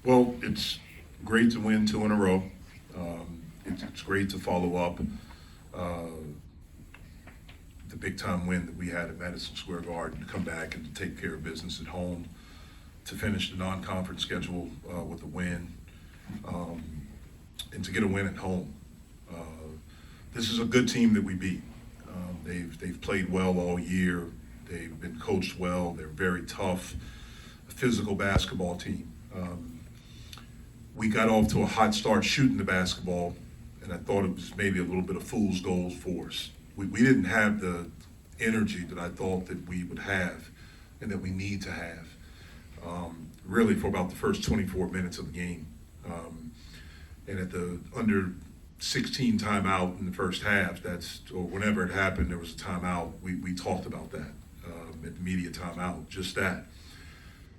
Well, it's great to win 2 in a row. It's great to follow up uh, the big time win that we had at Madison Square Garden, to come back and to take care of business at home, to finish the non-conference schedule with a win, um, and to get a win at home. Uh, this is a good team that we beat. They've played well all year. They've been coached well. They're very tough, a physical basketball team. We got off to a hot start shooting the basketball, and I thought it was maybe a little bit of fool's gold for us. We didn't have the energy that I thought that we would have and that we need to have, really for about the first 24 minutes of the game. And at the under 16 timeout in the first half, or whenever it happened, there was a timeout. We talked about that at the media timeout, just that.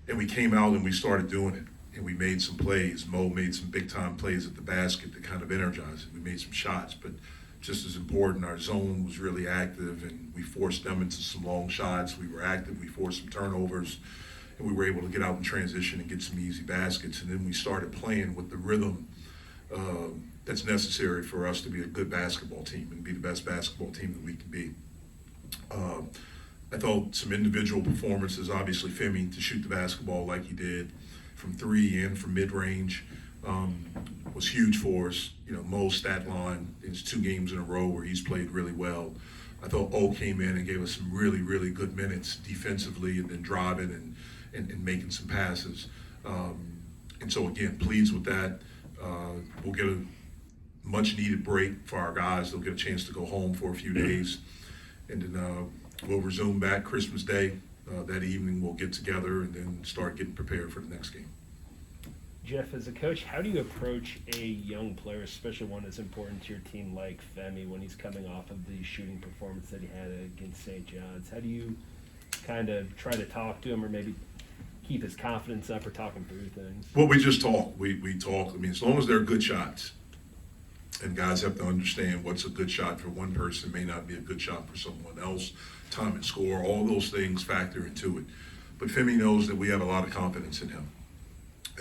And we came out and we started doing it. And we made some plays. Mo made some big-time plays at the basket to kind of energize it. We made some shots, but just as important, our zone was really active, and we forced them into some long shots. We were active. We forced some turnovers, and we were able to get out in transition and get some easy baskets. And then we started playing with the rhythm that's necessary for us to be a good basketball team and be the best basketball team that we can be. I thought some individual performances, obviously Femi to shoot the basketball like he did, from three and from mid-range, was huge for us. You know, Mo's stat line is 2 games in a row where he's played really well. I thought O came in and gave us some really, really good minutes defensively, and then driving and making some passes. And so again, pleased with that. We'll get a much needed break for our guys. They'll get a chance to go home for a few days. And then we'll resume back Christmas Day. That evening we'll get together and then start getting prepared for the next game. Jeff, as a coach, how do you approach a young player, especially one as important to your team like Femi, when he's coming off of the shooting performance that he had against St. John's? How do you kind of try to talk to him, or maybe keep his confidence up, or talk him through things? Well, we just talk. We talk. I mean, as long as they're good shots, and guys have to understand what's a good shot for one person may not be a good shot for someone else. Time and score, all those things factor into it. But Femi knows that we have a lot of confidence in him.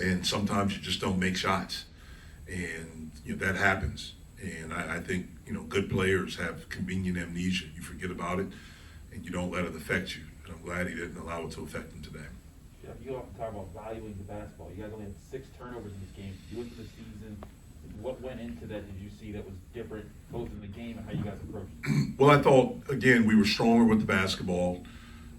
And sometimes you just don't make shots. And that happens. And I think, good players have convenient amnesia. You forget about it and you don't let it affect you. And I'm glad he didn't allow it to affect him today. Jeff, you often talk about valuing the basketball. You guys only had 6 turnovers in this game. You look at the season. What went into that did you see that was different both in the game and how you guys approached it? Well, I thought, again, we were stronger with the basketball.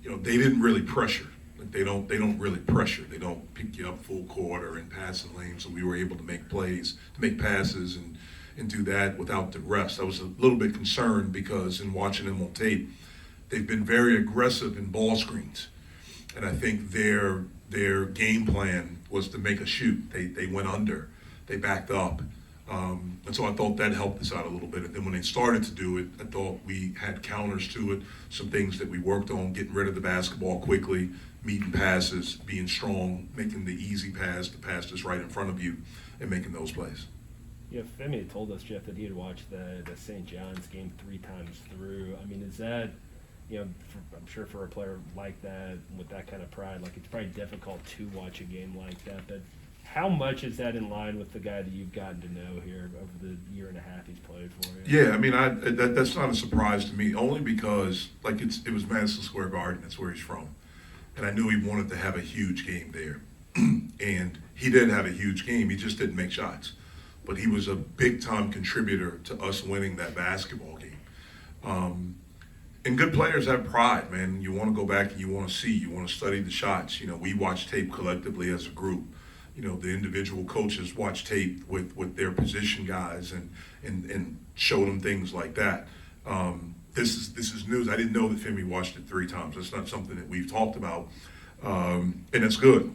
They didn't really pressure. Like they don't really pressure. They don't pick you up full court or in passing lanes. So we were able to make plays, to make passes and do that without the rest. I was a little bit concerned because in watching them on tape, they've been very aggressive in ball screens. And I think their game plan was to make a shoot. They went under. They backed up. And so I thought that helped us out a little bit. And then when they started to do it, I thought we had counters to it, some things that we worked on, getting rid of the basketball quickly, meeting passes, being strong, making the easy pass, the pass that's right in front of you, and making those plays. Femi had told us, Jeff, that he had watched the St. John's game 3 times through. I mean, is that, I'm sure for a player like that, with that kind of pride, like it's probably difficult to watch a game like that, but how much is that in line with the guy that you've gotten to know here over the year and a half he's played for you? Yeah, I mean, that's not a surprise to me, only because it was Madison Square Garden. That's where he's from, and I knew he wanted to have a huge game there, and he did have a huge game. He just didn't make shots, but he was a big time contributor to us winning that basketball game. And good players have pride, man. You want to go back and you want to see, you want to study the shots. We watch tape collectively as a group. The individual coaches watch tape with their position guys and show them things like that. This is news. I didn't know that Femi watched it 3 times. That's not something that we've talked about, and that's good.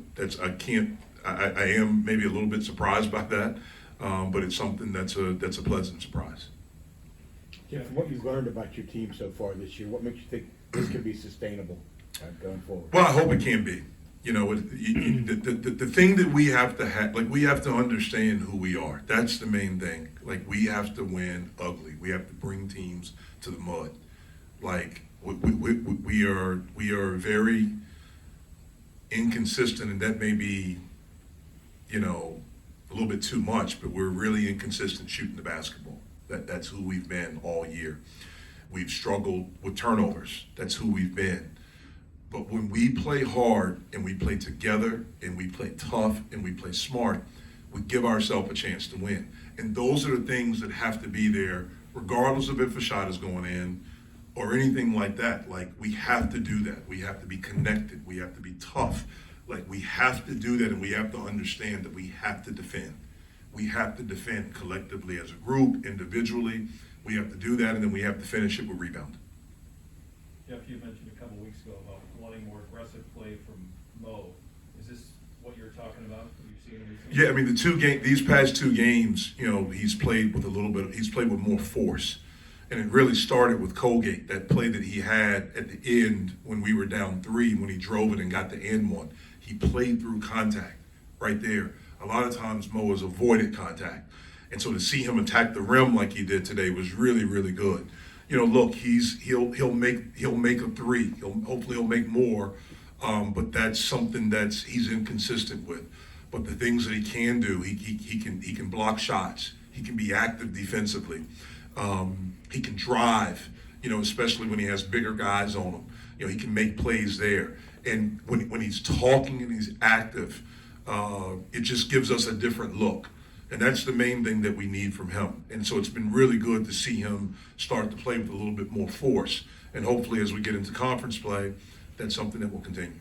I am maybe a little bit surprised by that, but it's something that's a pleasant surprise. Jeff, what you've learned about your team so far this year, what makes you think this can be sustainable going forward? Well, I hope it can be. The thing that we have to have, we have to understand who we are. That's the main thing. We have to win ugly. We have to bring teams to the mud. We are very inconsistent, and that may be, a little bit too much, but we're really inconsistent shooting the basketball. That's who we've been all year. We've struggled with turnovers. That's who we've been. But when we play hard and we play together and we play tough and we play smart, we give ourselves a chance to win. And those are the things that have to be there, regardless of if a shot is going in or anything like that. Like, we have to do that. We have to be connected. We have to be tough. Like, we have to do that, and we have to understand that we have to defend. We have to defend collectively as a group, individually. We have to do that, and then we have to finish it with rebound. Jeff, you mentioned a couple weeks ago about wanting more aggressive play from Mo. Is this what you're talking about? You've seen him recently? Yeah, I mean, these past two games, he's played with more force. And it really started with Colgate, that play that he had at the end when we were down 3, when he drove it and got the end one. He played through contact right there. A lot of times Mo has avoided contact. And so to see him attack the rim like he did today was really, really good. Look, he'll make a 3. Hopefully he'll make more. But that's something he's inconsistent with. But the things that he can do, he can block shots. He can be active defensively. He can drive, especially when he has bigger guys on him. He can make plays there. And when he's talking and he's active, it just gives us a different look. And that's the main thing that we need from him. And so it's been really good to see him start to play with a little bit more force. And hopefully as we get into conference play, that's something that will continue.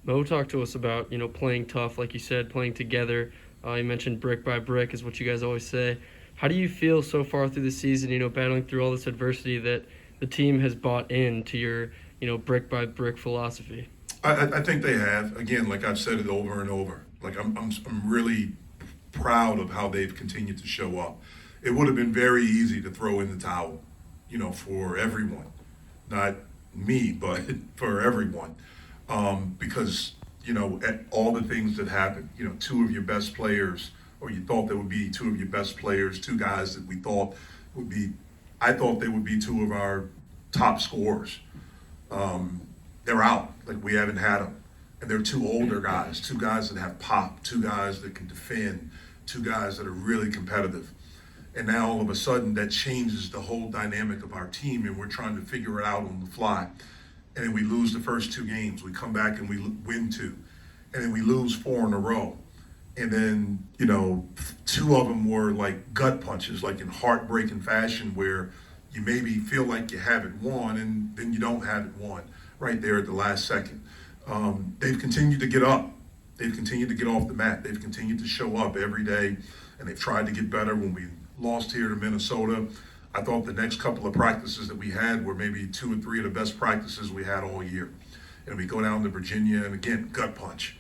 Mo, talk to us about, playing tough, like you said, playing together. You mentioned brick by brick is what you guys always say. How do you feel so far through the season, battling through all this adversity, that the team has bought into your, brick by brick philosophy? I think they have. Again, like I've said it over and over. Like I'm really proud of how they've continued to show up. It would have been very easy to throw in the towel, for everyone. Not me, but for everyone. Because, at all the things that happened, 2 of your best players, or you thought there would be 2 of your best players, 2 guys that we thought would be, I thought they would be 2 of our top scorers. They're out, like we haven't had them. And they're 2 older guys, 2 guys that have pop, 2 guys that can defend, 2 guys that are really competitive. And now all of a sudden that changes the whole dynamic of our team, and we're trying to figure it out on the fly. And then we lose the first 2 games. We come back and we win 2. And then we lose 4 in a row. And then, 2 of them were like gut punches, like in heartbreaking fashion, where you maybe feel like you have it won and then you don't have it won right there at the last second. They've continued to get up. They've continued to get off the mat. They've continued to show up every day, and they've tried to get better. When we lost here to Minnesota, I thought the next couple of practices that we had were maybe 2 or 3 of the best practices we had all year. And we go down to Virginia, and again, gut punch.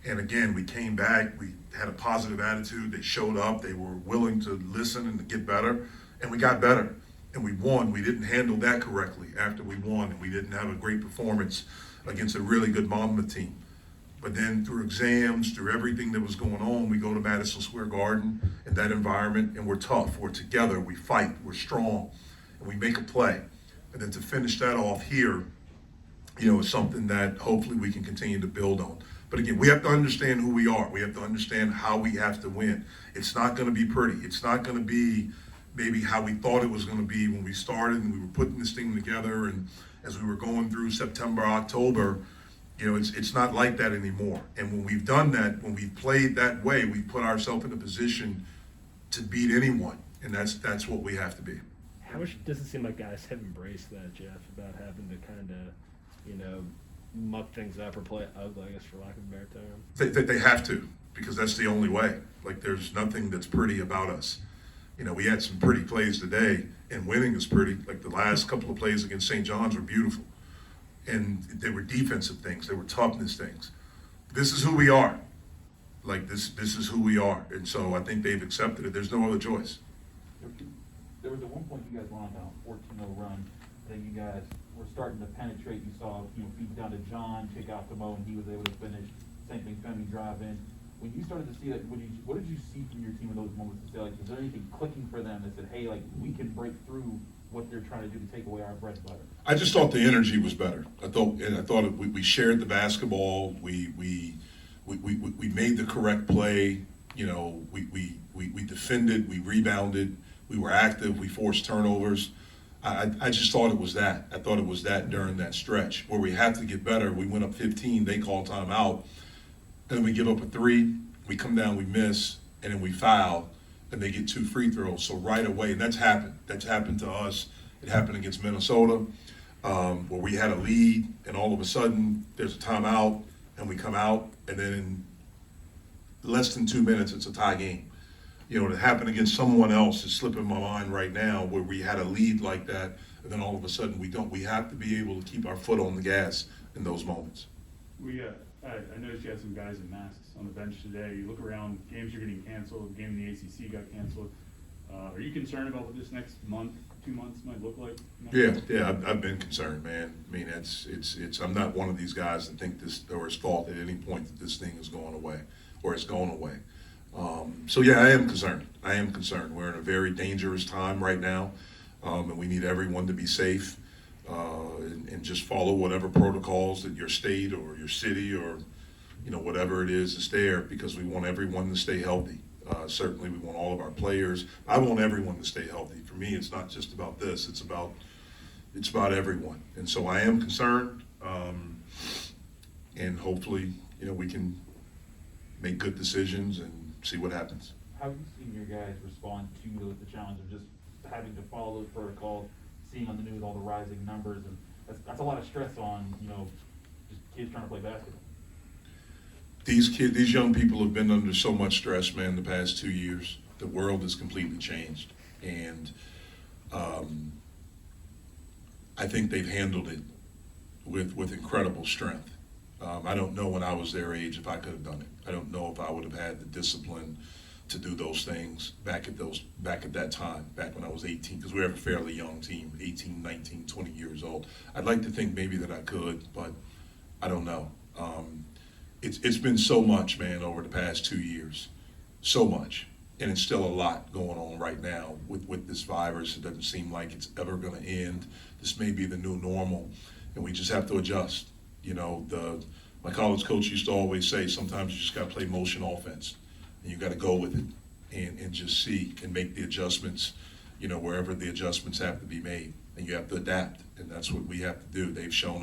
And again, we came back, we had a positive attitude, they showed up, they were willing to listen and to get better, and we got better. And we won. We didn't handle that correctly after we won, and we didn't have a great performance against a really good Monmouth team. But then through exams, through everything that was going on, we go to Madison Square Garden in that environment, and we're tough, we're together, we fight, we're strong, and we make a play. And then to finish that off here, is something that hopefully we can continue to build on. But again, we have to understand who we are. We have to understand how we have to win. It's not going to be pretty. It's not going to be maybe how we thought it was going to be when we started and we were putting this thing together, and as we were going through September, October, it's not like that anymore. And when we've done that, when we've played that way, we've put ourselves in a position to beat anyone, and that's what we have to be. How much does it seem like guys have embraced that, Jeff, about having to kind of, muck things up or play ugly, I guess, for lack of a better term? They have to, because that's the only way. Like, there's nothing that's pretty about us. We had some pretty plays today, and winning is pretty. Like the last couple of plays against St. John's were beautiful. And they were defensive things, they were toughness things. This is who we are. Like, this is who we are. And so I think they've accepted it. There's no other choice. There was at one point you guys went on a 14-0 run. I think you guys were starting to penetrate. You saw, feed down to John, kick out to Mo, and he was able to finish. Same thing, Femi drive in. When you started to see that, what did you see from your team in those moments to say, like, is there anything clicking for them that said, hey, like, we can break through what they're trying to do to take away our bread and butter? I just thought the energy was better. I thought we shared the basketball. We made the correct play. You know, we defended, we rebounded, we were active, we forced turnovers. I just thought it was that. I thought it was that during that stretch where we had to get better. We went up 15, they call timeout, and we give up a 3, we come down, we miss, and then we foul, and they get 2 free throws. So right away, and that's happened. That's happened to us. It happened against Minnesota, where we had a lead, and all of a sudden there's a timeout, and we come out, and then in less than 2 minutes, it's a tie game. You know, to happen against someone else is slipping my mind right now, where we had a lead like that, and then all of a sudden we don't. We have to be able to keep our foot on the gas in those moments. I noticed you had some guys in masks on the bench today. You look around, games are getting canceled, the game in the ACC got canceled. Are you concerned about what this next month, 2 months might look like? Yeah, I've been concerned, man. I mean, it's. I'm not one of these guys that think this or is thought at any point that this thing is going away or it's going away. So yeah, I am concerned. I am concerned. We're in a very dangerous time right now, and we need everyone to be safe and just follow whatever protocols that your state or your city or whatever it is there, because we want everyone to stay healthy. Certainly, we want all of our players. I want everyone to stay healthy. For me, it's not just about this. It's about everyone. And so I am concerned, and hopefully, we can make good decisions and see what happens. How have you seen your guys respond to the challenge of just having to follow those protocols, seeing on the news all the rising numbers, and that's a lot of stress on, just kids trying to play basketball? These young people have been under so much stress, man, the past 2 years. The world has completely changed. And I think they've handled it with incredible strength. I don't know when I was their age if I could have done it. I don't know if I would have had the discipline to do those things back at that time, back when I was 18, because we were a fairly young team, 18, 19, 20 years old. I'd like to think maybe that I could, but I don't know. It's been so much, man, over the past 2 years, so much, and it's still a lot going on right now with this virus. It doesn't seem like it's ever going to end. This may be the new normal, and we just have to adjust. My college coach used to always say, sometimes you just got to play motion offense, and you got to go with it and just see and make the adjustments, wherever the adjustments have to be made, and you have to adapt, and that's what we have to do. They've shown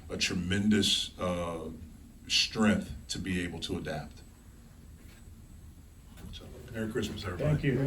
a tremendous strength to be able to adapt. So, Merry Christmas, everybody. Thank you.